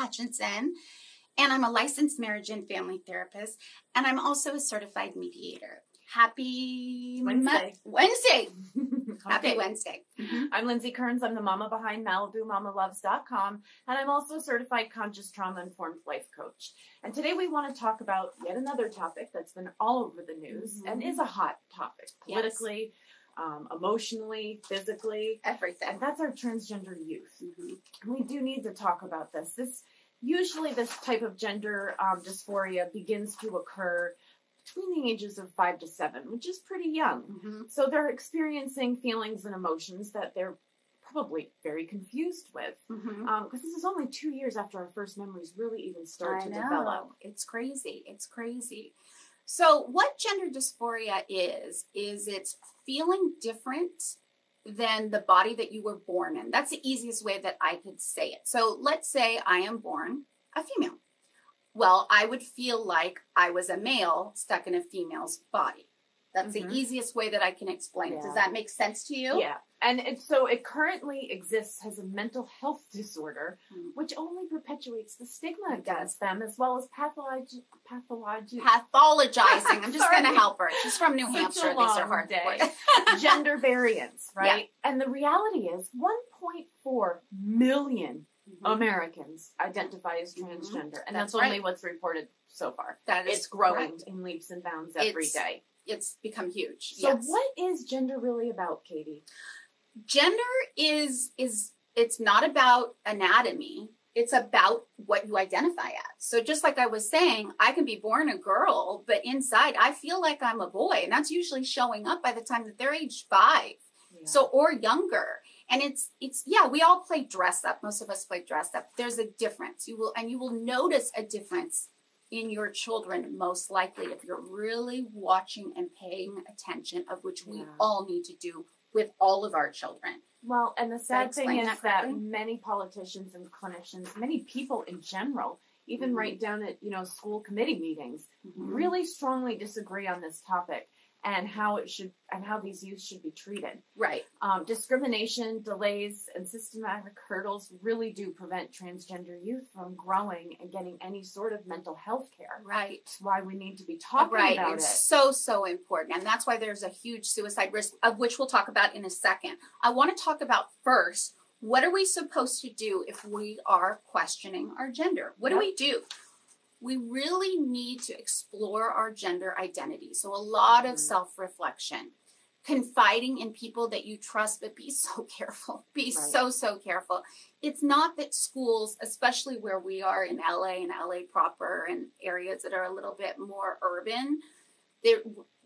Hutchinson, and I'm a licensed marriage and family therapist, and I'm also a certified mediator. Happy Wednesday. Wednesday. Happy Okay. Wednesday. Mm-hmm. I'm Lindsey Kearns. I'm the mama behind MalibuMamaLoves.com, and I'm also a certified conscious trauma-informed life coach. And today we want to talk about yet another topic that's been all over the news and is a hot topic politically, emotionally, physically, everything. And that's our transgender youth. Mm-hmm. We do need to talk about this. Usually this type of gender dysphoria begins to occur between the ages of 5 to 7, which is pretty young. Mm-hmm. So they're experiencing feelings and emotions that they're probably very confused with. Because this is only 2 years after our first memories really even start to develop. It's crazy. It's crazy. So what gender dysphoria is it's feeling different than the body that you were born in. That's the easiest way that I could say it. So let's say I am born a female. Well, I would feel like I was a male stuck in a female's body. That's the easiest way that I can explain it. Does that make sense to you? Yeah. And so it currently exists as a mental health disorder, which only perpetuates the stigma against them, as well as pathologizing. I'm just going to help her. She's from New Hampshire. These are hard days. Gender variance, right? Yeah. And the reality is 1.4 million Americans identify as transgender, and that's only what's reported so far. It's growing in leaps and bounds every day. It's become huge. So what is gender really about, Katie? Gender is it's not about anatomy. It's about what you identify as. So just like I was saying, I can be born a girl, but inside I feel like I'm a boy, and that's usually showing up by the time that they're age 5. So, or younger. And it's we all play dress up. Most of us play dress up. There's a difference. You will notice a difference in your children, most likely, if you're really watching and paying attention, of which we all need to do with all of our children. Well, and the sad thing is that many politicians and clinicians, many people in general, even right down at, school committee meetings, really strongly disagree on this topic and how these youth should be treated. Right. Discrimination, delays, and systematic hurdles really do prevent transgender youth from growing and getting any sort of mental health care. Right. That's why we need to be talking about it. It's so important. And that's why there's a huge suicide risk, of which we'll talk about in a second. I want to talk about first, what are we supposed to do if we are questioning our gender? What do we do? We really need to explore our gender identity. So a lot of self-reflection, confiding in people that you trust, but be so careful. Be so careful. It's not that schools, especially where we are in LA and LA proper and areas that are a little bit more urban,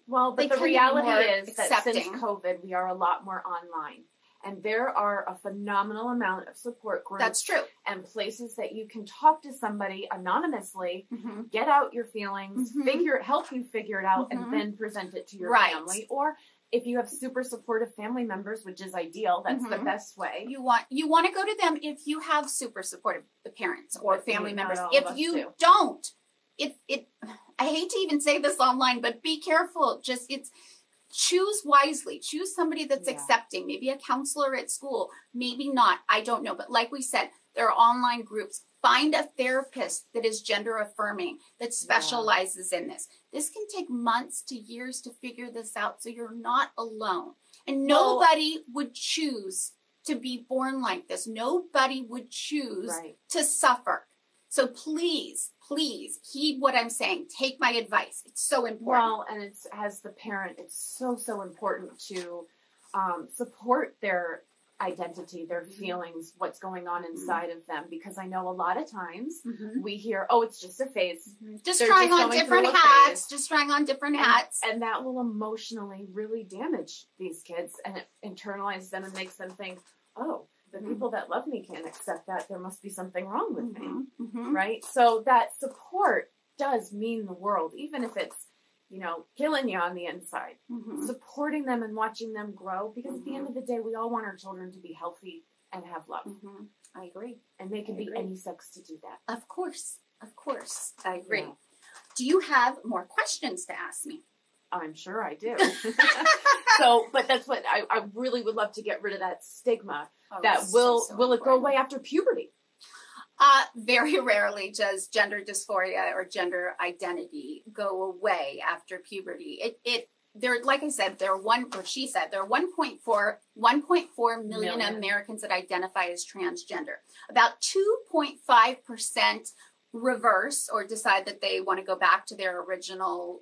but the reality is that since COVID, we are a lot more online. And there are a phenomenal amount of support groups. That's true. And places that you can talk to somebody anonymously, get out your feelings, help you figure it out, and then present it to your family. Or if you have super supportive family members, which is ideal, that's the best way. You want to go to them if you have super supportive parents or family members. If you don't, I hate to even say this online, but be careful. Choose wisely. Choose somebody that's accepting, maybe a counselor at school, maybe not. I don't know. But like we said, there are online groups. Find a therapist that is gender affirming, that specializes in this. This can take months to years to figure this out, so you're not alone. And nobody would choose to be born like this. Nobody would choose to suffer. So please heed what I'm saying. Take my advice. It's so important. Well, and it's, as the parent, it's so important to support their identity, their feelings, what's going on inside of them. Because I know a lot of times we hear, it's just a phase. Just trying on different hats. Just trying on different hats. And that will emotionally really damage these kids and internalize them and makes them think, the people that love me can't accept that. There must be something wrong with me, right? So that support does mean the world, even if it's, killing you on the inside. Supporting them and watching them grow, because at the end of the day, we all want our children to be healthy and have love. I agree. And they can be any sex to do that. Of course. I agree. Yeah. Do you have more questions to ask me? I'm sure I do. But that's what I really would love to get rid of that stigma. Will it go away after puberty? Very rarely does gender dysphoria or gender identity go away after puberty. There, like I said, there are 1.4 million Americans that identify as transgender. About 2.5% reverse or decide that they want to go back to their original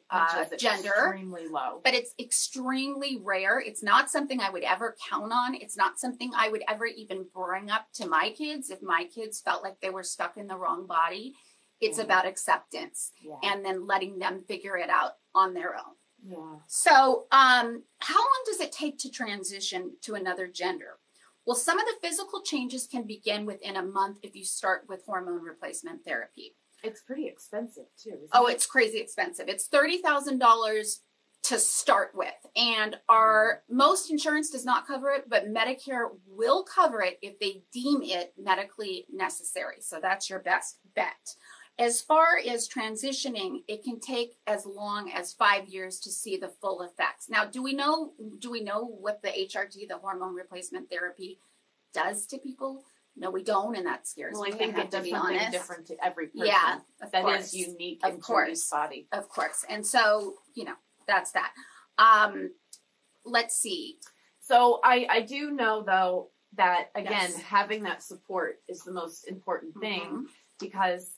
gender. Extremely low. But it's extremely rare. It's not something I would ever count on. It's not something I would ever even bring up to my kids if my kids felt like they were stuck in the wrong body. It's about acceptance and then letting them figure it out on their own. Yeah. So, how long does it take to transition to another gender? Well, some of the physical changes can begin within a month if you start with hormone replacement therapy. It's pretty expensive, too, isn't it? It's crazy expensive. It's $30,000 to start with. And our most insurance does not cover it, but Medicare will cover it if they deem it medically necessary. So that's your best bet. As far as transitioning, it can take as long as 5 years to see the full effects. Now, do we know what the HRT, the hormone replacement therapy, does to people? No, we don't, and that scares me. Well, I think it does something different to every person. Yeah, that is unique in each body. Of course. And so, that's that. Let's see. So I do know, though, that, again, having that support is the most important thing because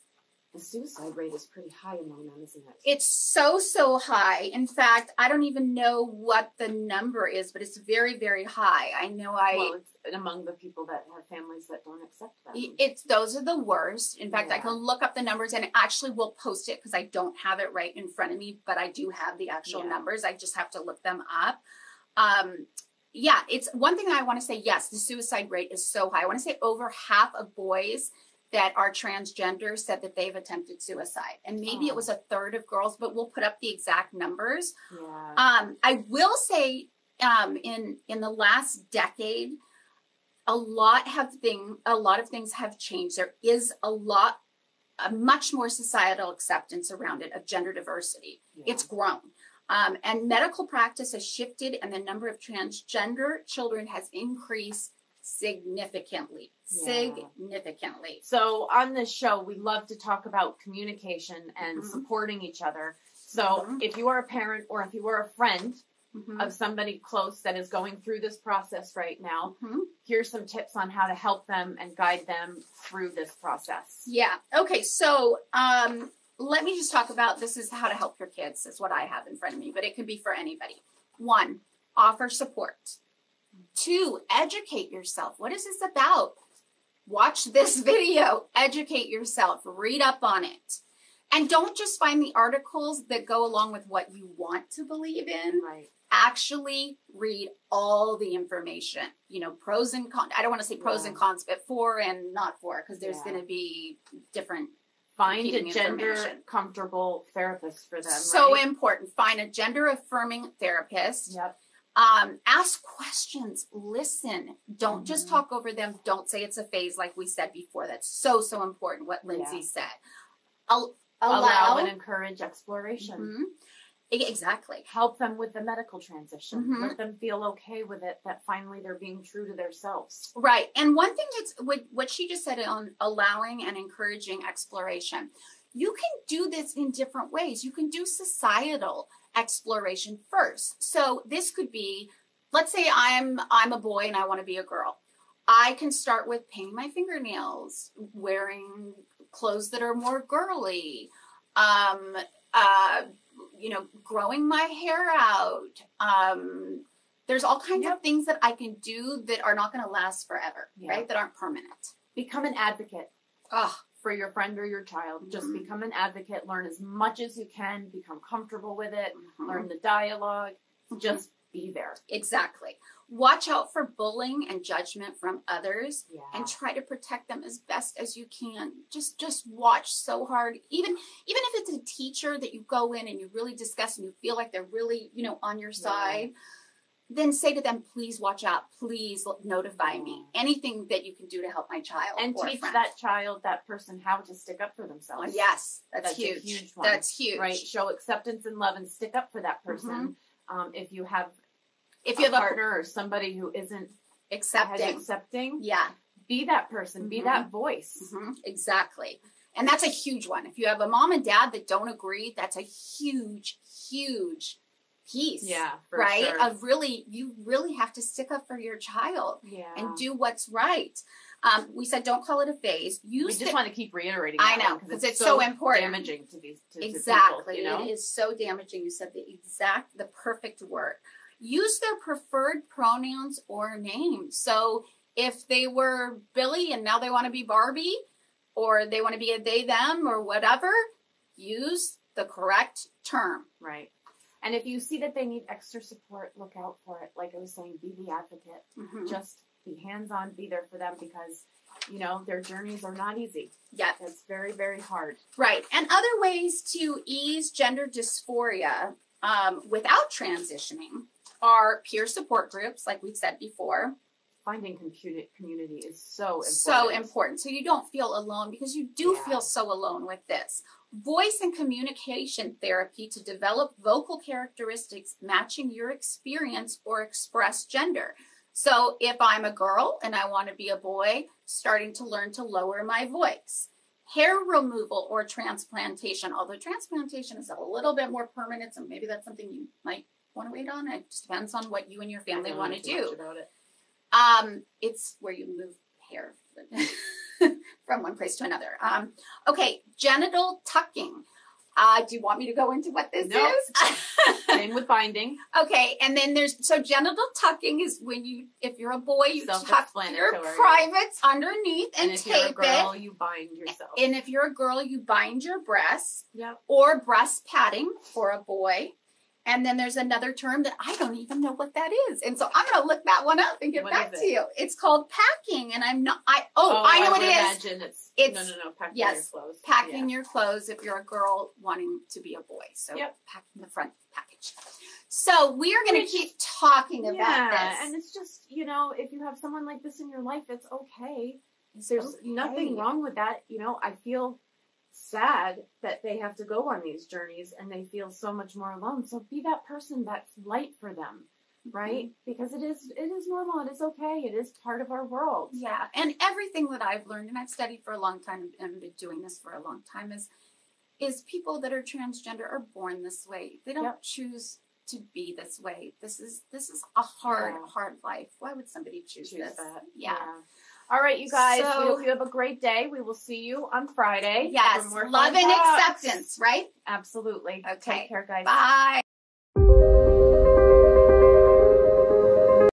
the suicide rate is pretty high among them, isn't it? It's so high. In fact, I don't even know what the number is, but it's very, very high. I know Well, it's among the people that have families that don't accept them. Those are the worst. In fact, I can look up the numbers and actually will post it because I don't have it right in front of me, but I do have the actual numbers. I just have to look them up. It's one thing that I want to say. Yes, the suicide rate is so high. I want to say over half of boys that are transgender said that they've attempted suicide. And maybe it was a third of girls, but we'll put up the exact numbers. Yeah. I will say in the last decade, a lot of things have changed. There is a much more societal acceptance around it of gender diversity. Yeah. It's grown. And medical practice has shifted and the number of transgender children has increased significantly. So on this show, we love to talk about communication and supporting each other. So if you are a parent or if you are a friend of somebody close that is going through this process right now, here's some tips on how to help them and guide them through this process. Yeah. Okay. So let me just talk about this is how to help your kids is what I have in front of me, but it can be for anybody. 1, offer support. 2, educate yourself. What is this about? Watch this video. Educate yourself. Read up on it. And don't just find the articles that go along with what you want to believe in. Right. Actually read all the information. Pros and cons. I don't want to say pros and cons, but for and not for, because there's going to be different. Find a gender comfortable therapist for them. So important. Find a gender affirming therapist. Yep. Ask questions, listen, don't just talk over them. Don't say it's a phase like we said before. That's so important what Lindsey said. Allow and encourage exploration. Exactly. Help them with the medical transition. Let them feel okay with it, that finally they're being true to themselves. Right. And one thing that's what she just said on allowing and encouraging exploration. You can do this in different ways. You can do societal exploration first. So this could be, let's say I'm a boy and I want to be a girl. I can start with painting my fingernails, wearing clothes that are more girly, growing my hair out. There's all kinds of things that I can do that are not going to last forever, right? That aren't permanent. Become an advocate. For your friend or your child. Just become an advocate. Learn as much as you can. Become comfortable with it. Learn the dialogue. Just be there. Exactly. Watch out for bullying and judgment from others and try to protect them as best as you can. Just watch so hard. Even if it's a teacher that you go in and you really discuss and you feel like they're really, on your side, then say to them, please watch out. Please notify me. Anything that you can do to help my child. And teach that child, that person, how to stick up for themselves. Yes, that's huge. A huge one. That's huge. Right? Show acceptance and love and stick up for that person. If you have a partner or somebody who isn't accepting, Be that person. Be that voice. Exactly. And that's a huge one. If you have a mom and dad that don't agree, that's a huge, huge piece. Yeah, for right? sure. Of really, you really have to stick up for your child and do what's right. We said don't call it a phase. We just want to keep reiterating. I know, because it's so important. Damaging to these to exactly. people, you know? It is so damaging. You said the perfect word. Use their preferred pronouns or names. So if they were Billy and now they want to be Barbie, or they want to be a they, them, or whatever, use the correct term. Right. And if you see that they need extra support, look out for it. Like I was saying, be the advocate. Just be hands-on, be there for them, because, you know, their journeys are not easy. Yeah. It's very, very hard. Right. And other ways to ease gender dysphoria without transitioning are peer support groups, like we've said before. Finding community is so important. So important. So you don't feel alone, because you do feel so alone with this. Voice and communication therapy to develop vocal characteristics matching your experience or express gender. So if I'm a girl and I want to be a boy, starting to learn to lower my voice. Hair removal or transplantation, although transplantation is a little bit more permanent, so maybe that's something you might want to wait on. It just depends on what you and your family want to do. About it. It's where you move hair from one place to another. Okay, genital tucking. Do you want me to go into what this is? Same with binding. Okay, and then so genital tucking is when if you're a boy, you tuck your privates underneath and tape it. And if you're a girl, you bind yourself. And if you're a girl, you bind your breasts. Yep. Or breast padding for a boy. And then there's another term that I don't even know what that is. And so I'm going to look that one up and get back to you. It's called packing. And I'm not, I know what it is. It's no, packing your clothes. Packing your clothes if you're a girl wanting to be a boy. So packing the front package. So we're going to keep talking about this. And it's just, you know, if you have someone like this in your life, it's okay. There's nothing wrong with that. You know, I feel sad that they have to go on these journeys and they feel so much more alone. So be that person that's light for them, right? Because it is normal. It is okay. It is part of our world. Yeah. And everything that I've learned, and I've studied for a long time and been doing this for a long time, is people that are transgender are born this way. They don't choose to be this way. This is a hard life. Why would somebody choose this? That? Yeah. All right, you guys. We hope you have a great day. We will see you on Friday. Yes. Love and acceptance, right? Absolutely. Okay. Take care, guys. Bye.